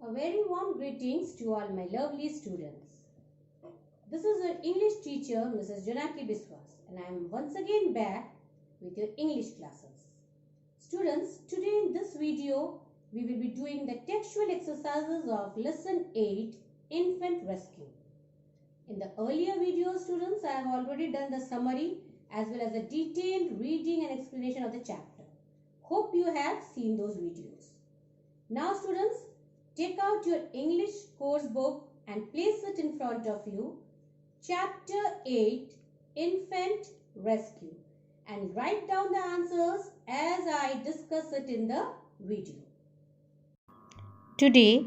A very warm greetings to all my lovely students. This is your English teacher, Mrs. Janaki Biswas, and I am once again back with your English classes. Students, today in this video, we will be doing the textual exercises of Lesson 8, Infant Rescue. In the earlier video, students, I have already done the summary as well as a detailed reading and explanation of the chapter. Hope you have seen those videos. Now, students, take out your English course book and place it in front of you. Chapter 8, Infant Rescue, and write down the answers as I discuss it in the video. Today,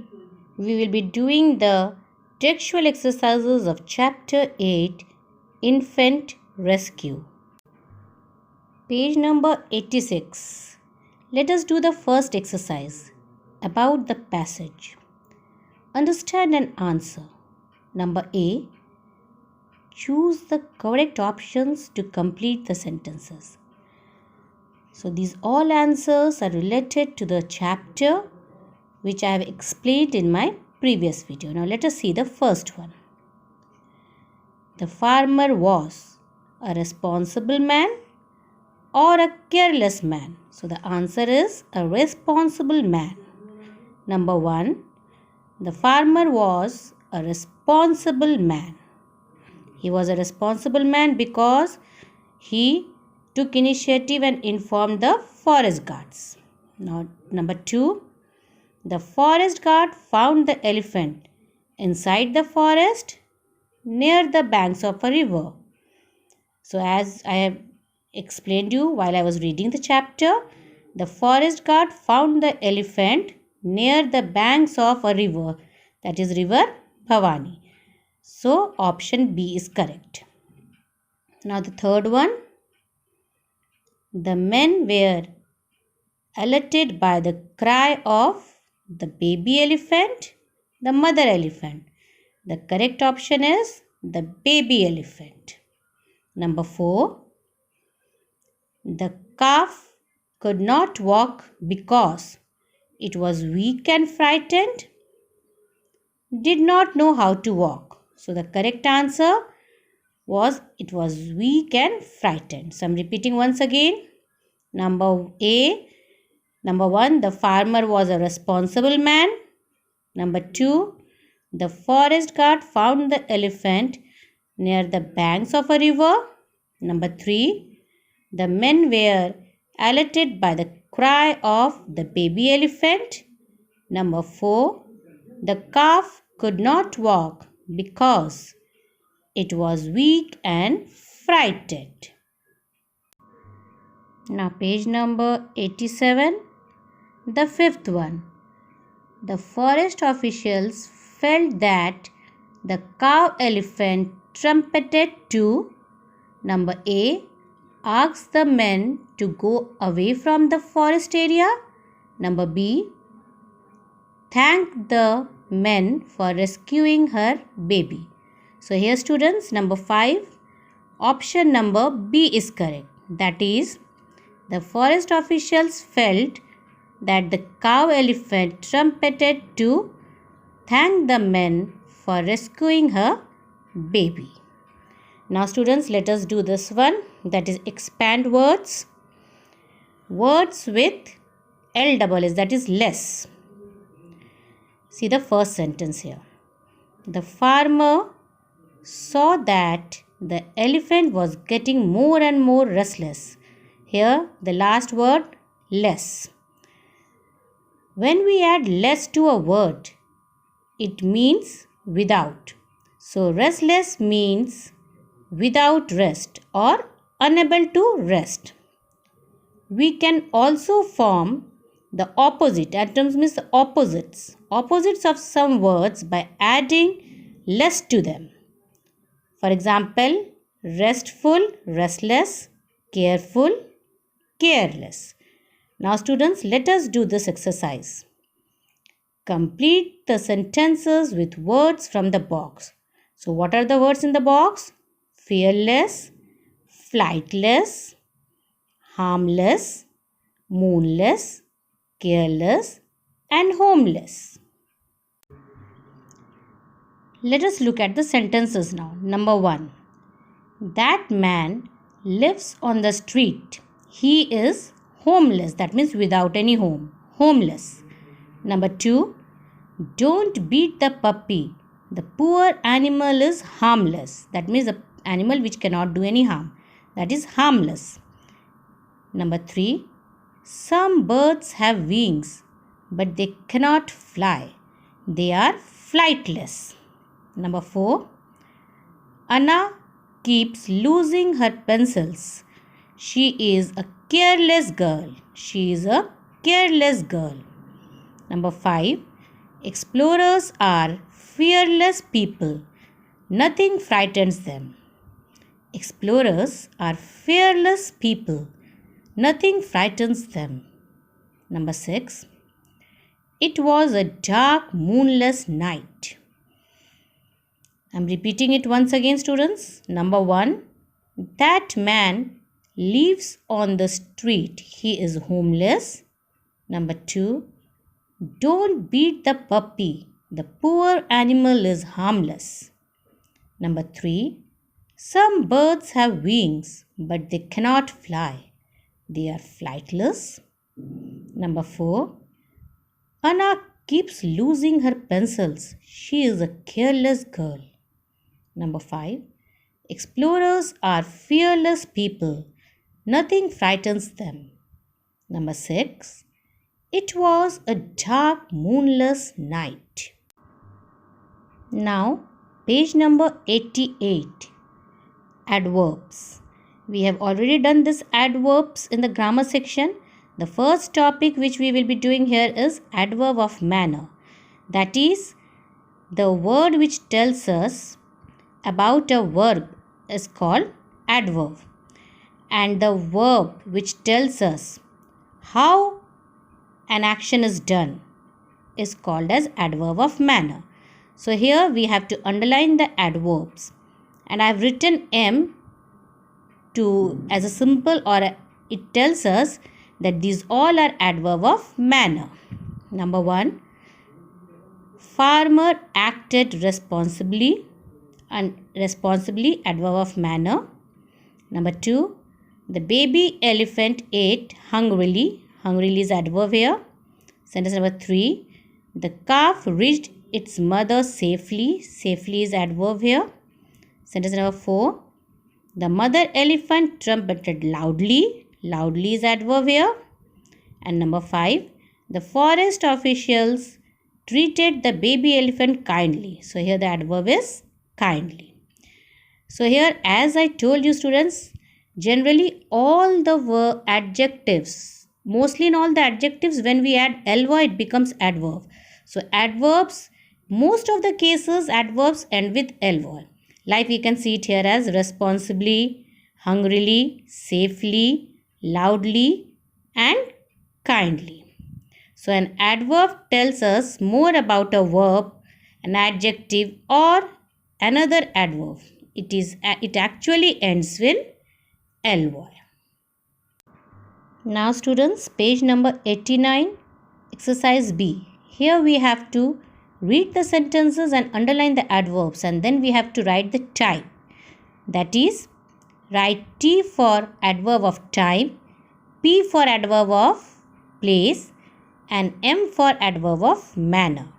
we will be doing the textual exercises of Chapter 8, Infant Rescue. Page number 86. Let us do the first exercise about the passage. Understand and answer. Number A. Choose the correct options to complete the sentences. So these all answers are related to the chapter which I have explained in my previous video. Now let us see the first one. The farmer was a responsible man or a careless man. So the answer is a responsible man. Number 1. The farmer was a responsible man. He was a responsible man because he took initiative and informed the forest guards. Now, number 2. The forest guard found the elephant inside the forest near the banks of a river. So, as I have explained you while I was reading the chapter, the forest guard found the elephant near the banks of a river, that is river Bhavani. So, option B is correct. Now, the third one. The men were alerted by the cry of the baby elephant, the mother elephant. The correct option is the baby elephant. Number 4. The calf could not walk because it was weak and frightened, did not know how to walk. So the correct answer was it was weak and frightened. So I'm repeating once again. Number A. Number 1. The farmer was a responsible man. Number 2. The forest guard found the elephant near the banks of a river. Number 3. The men were alerted by the cry of the baby elephant. Number 4. The calf could not walk because it was weak and frightened. Now page number 87. The fifth one. The forest officials felt that the cow elephant trumpeted to number A. Ask the men to go away from the forest area. Number B. Thank the men for rescuing her baby. So here students, number 5, option number B is correct. That is, the forest officials felt that the cow elephant trumpeted to thank the men for rescuing her baby. Now students, let us do this one, that is expand words. Words with LSS, that is less. See the first sentence here. The farmer saw that the elephant was getting more and more restless. Here the last word less. When we add less to a word, it means without. So restless means without rest or unable to rest. We can also form the opposite. Atoms means opposites. Opposites of some words by adding less to them. For example, restful, restless, careful, careless. Now students, let us do this exercise. Complete the sentences with words from the box. So what are the words in the box? Fearless, flightless, harmless, moonless, careless and homeless. Let us look at the sentences now. Number 1. That man lives on the street. He is homeless. That means without any home. Homeless. Number 2. Don't beat the puppy. The poor animal is harmless. That means the animal which cannot do any harm. That is harmless. Number 3. Some birds have wings, but they cannot fly. They are flightless. Number 4. Anna keeps losing her pencils. She is a careless girl. She is a careless girl. Number 5. Explorers are fearless people. Nothing frightens them. Explorers are fearless people. Nothing frightens them. Number 6. It was a dark, moonless night. I am repeating it once again, students. Number 1. That man lives on the street. He is homeless. Number 2. Don't beat the puppy. The poor animal is harmless. Number 3. Some birds have wings, but they cannot fly. They are flightless. Number 4. Anna keeps losing her pencils. She is a careless girl. Number 5. Explorers are fearless people. Nothing frightens them. Number 6. It was a dark, moonless night. Now, page number 88. Adverbs. We have already done this adverbs in the grammar section. The first topic which we will be doing here is adverb of manner. That is, the word which tells us about a verb is called adverb. And the verb which tells us how an action is done is called as adverb of manner. So here we have to underline the adverbs. And I have written M as a symbol, or it tells us that these all are adverb of manner. Number 1. Farmer acted responsibly. And responsibly, adverb of manner. Number 2. The baby elephant ate hungrily. Hungrily is adverb here. Sentence number 3. The calf reached its mother safely. Safely is adverb here. Sentence number 4. The mother elephant trumpeted loudly. Loudly is adverb here. And number 5. The forest officials treated the baby elephant kindly. So here the adverb is kindly. So here, as I told you, students, generally all the adjectives, mostly in all the adjectives, when we add ly, it becomes adverb. So adverbs, most of the cases, adverbs end with ly. Like we can see it here as responsibly, hungrily, safely, loudly, and kindly. So an adverb tells us more about a verb, an adjective, or another adverb. It actually ends with ly. Now students, page number 89, exercise B. Here we have to read the sentences and underline the adverbs, and then we have to write the type. That is, write T for adverb of time, P for adverb of place, and M for adverb of manner.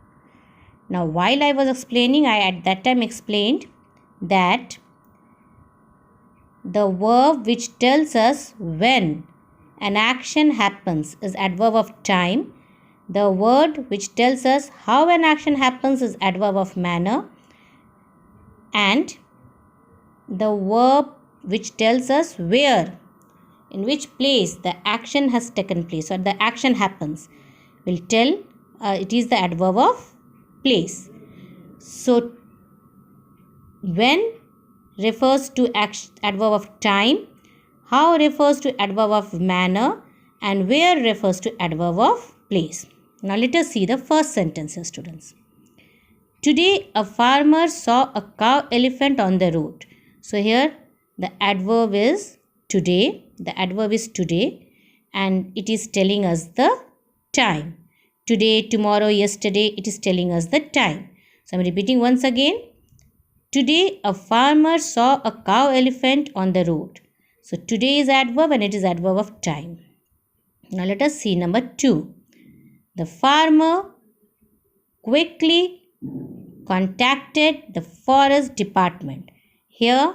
Now while I was explaining, I at that time explained that the verb which tells us when an action happens is adverb of time. The word which tells us how an action happens is adverb of manner. And the verb which tells us where, in which place the action has taken place or the action happens, will tell it is the adverb of place. So when refers to adverb of time, how refers to adverb of manner, and where refers to adverb of place. Now let us see the first sentence, students. Today a farmer saw a cow elephant on the road. So here the adverb is today. The adverb is today, and it is telling us the time. Today, tomorrow, yesterday, it is telling us the time. So I am repeating once again. Today a farmer saw a cow elephant on the road. So today is adverb and it is adverb of time. Now let us see number 2. The farmer quickly contacted the forest department. Here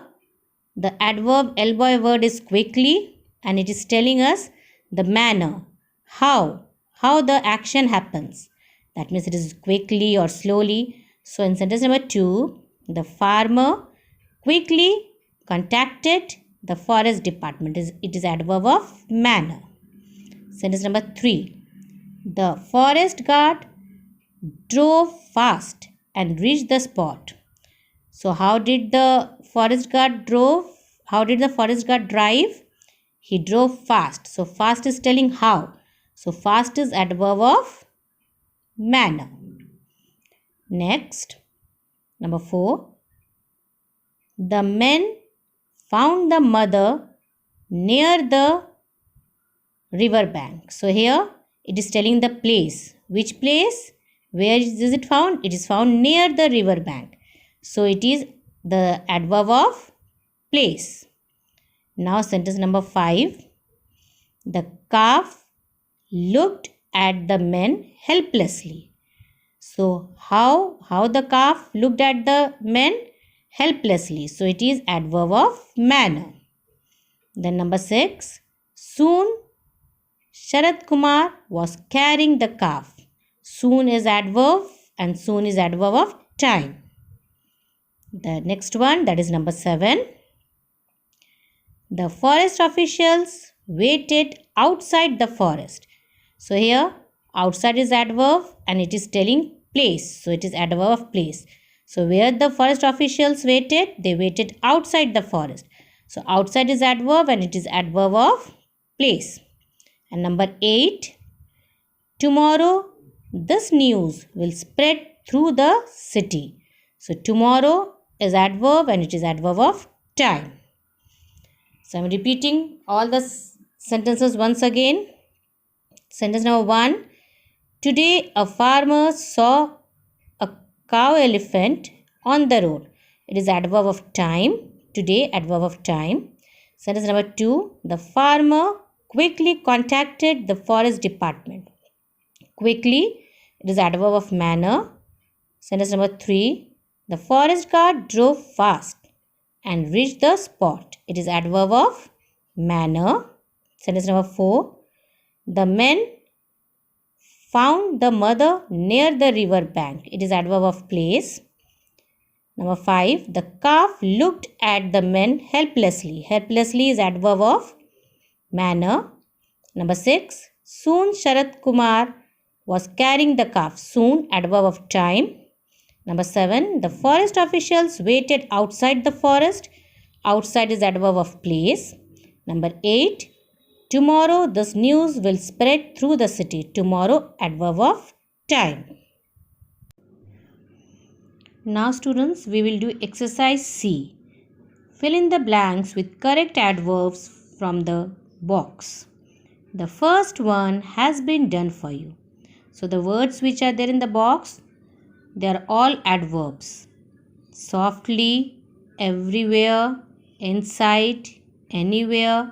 the adverb L-boy word is quickly and it is telling us the manner, how the action happens. That means it is quickly or slowly. So in sentence number 2, the farmer quickly contacted the forest department. It is adverb of manner. Sentence number 3, the forest guard drove fast and reached the spot. So how did the forest guard drove? How did the forest guard drive? He drove fast. So fast is telling how. So fast is adverb of manner. Next, number 4. The men found the mother near the river bank. So here it is telling the place. Which place? Where is it found? It is found near the river bank. So it is the adverb of place. Now sentence number 5. The calf looked at the men helplessly. So how the calf looked at the men helplessly. So it is adverb of manner. Then number 6. Soon Sharat Kumar was carrying the calf. Soon is adverb and soon is adverb of time. The next one, that is number 7. The forest officials waited outside the forest. So here outside is adverb and it is telling place. So it is adverb of place. So where the forest officials waited? They waited outside the forest. So outside is adverb and it is adverb of place. And number 8. Tomorrow this news will spread through the city. So tomorrow is adverb and it is adverb of time. So I am repeating all the sentences once again. Sentence number 1. Today a farmer saw a cow elephant on the road. It is adverb of time. Today adverb of time. Sentence number 2. The farmer quickly contacted the forest department. Quickly, it is adverb of manner. Sentence number 3. The forest guard drove fast and reached the spot. It is adverb of manner. Sentence number 4. The men found the mother near the river bank. It is adverb of place. Number 5. The calf looked at the men helplessly. Helplessly is adverb of manner. Number 6. Soon Sharat Kumar was carrying the calf. Soon, adverb of time. Number 7. The forest officials waited outside the forest. Outside is adverb of place. Number 8. Tomorrow this news will spread through the city. Tomorrow, adverb of time. Now students, we will do exercise C. Fill in the blanks with correct adverbs from the box. The first one has been done for you. So the words which are there in the box, they are all adverbs. Softly, everywhere, inside, anywhere,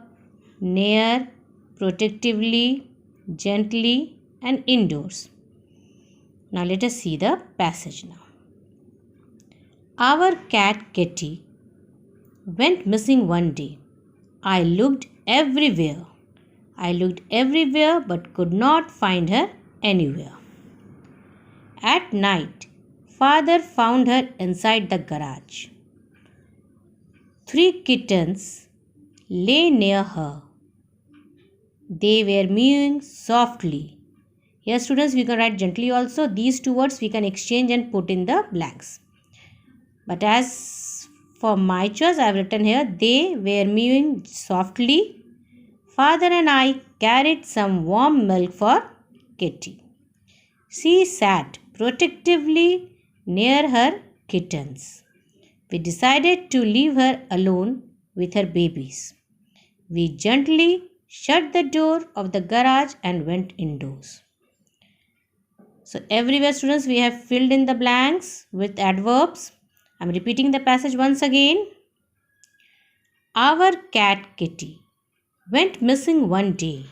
near, protectively, gently, and indoors. Now let us see the passage now. Our cat Kitty went missing one day. I looked everywhere. But could not find her anywhere. At night, Father found her inside the garage. 3 kittens lay near her. They were mewing softly. Here students, we can write gently also. These 2 words we can exchange and put in the blanks. But as for my choice, I have written here, they were mewing softly. Father and I carried some warm milk for Kitty. She sat protectively near her kittens. We decided to leave her alone with her babies. We gently shut the door of the garage and went indoors. So everywhere students, we have filled in the blanks with adverbs. I'm repeating the passage once again. Our cat Kitty went missing one day.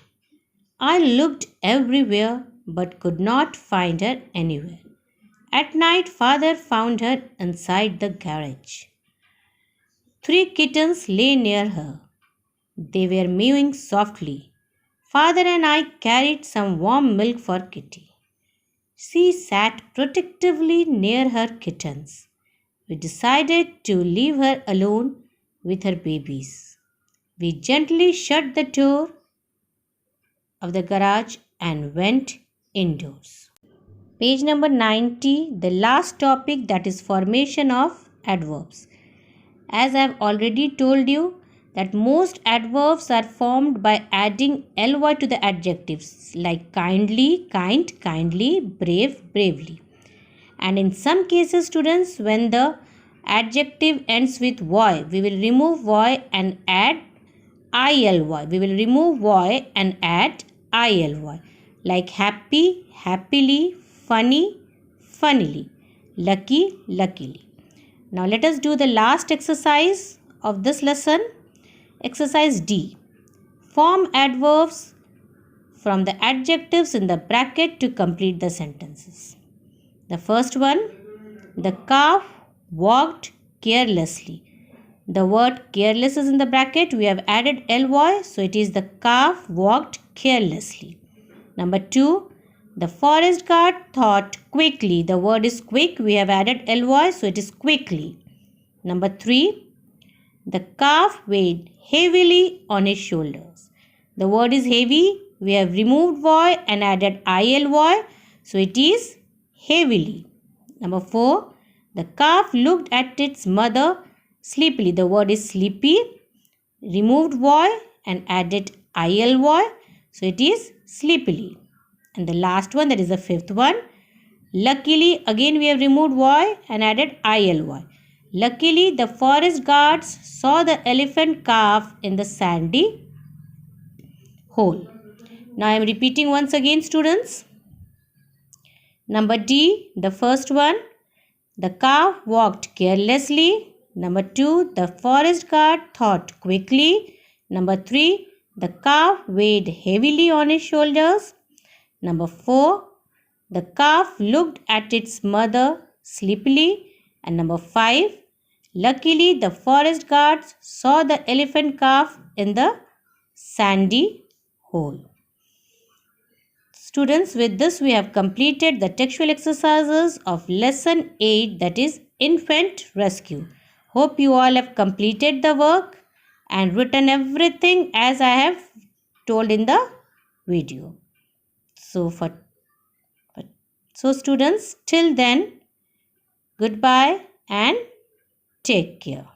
I looked everywhere but could not find her anywhere. At night, father found her inside the garage. 3 kittens lay near her. They were mewing softly. Father and I carried some warm milk for Kitty. She sat protectively near her kittens. We decided to leave her alone with her babies. We gently shut the door of the garage and went indoors. Page number 90, the last topic, that is formation of adverbs. As I have already told you that most adverbs are formed by adding ly to the adjectives like kindly, kind, kindly, brave, bravely. And in some cases, students, when the adjective ends with y, we will remove y and add ILY. We will remove Y and add ILY. Like happy, happily, funny, funnily, lucky, luckily. Now let us do the last exercise of this lesson. Exercise D. Form adverbs from the adjectives in the bracket to complete the sentences. The first one, the calf walked carelessly. The word careless is in the bracket. We have added ly, so it is the calf walked carelessly. Number 2, the forest guard thought quickly. The word is quick. We have added ly, so it is quickly. Number 3, the calf weighed heavily on his shoulders. The word is heavy. We have removed y and added ILY, so it is heavily. Number 4, the calf looked at its mother sleepily. The word is sleepy. Removed y and added ILY, so it is sleepily. And the last one, that is the fifth one. Luckily, again we have removed y and added ILY. Luckily, the forest guards saw the elephant calf in the sandy hole. Now I am repeating once again, students. Number D, the first one, the calf walked carelessly. Number 2, the forest guard thought quickly. Number 3, the calf weighed heavily on his shoulders. Number 4, the calf looked at its mother sleepily. And number 5, luckily the forest guards saw the elephant calf in the sandy hole. Students, with this we have completed the textual exercises of lesson 8, that is infant rescue. Hope you all have completed the work and written everything as I have told in the video. So students, till then, goodbye and take care.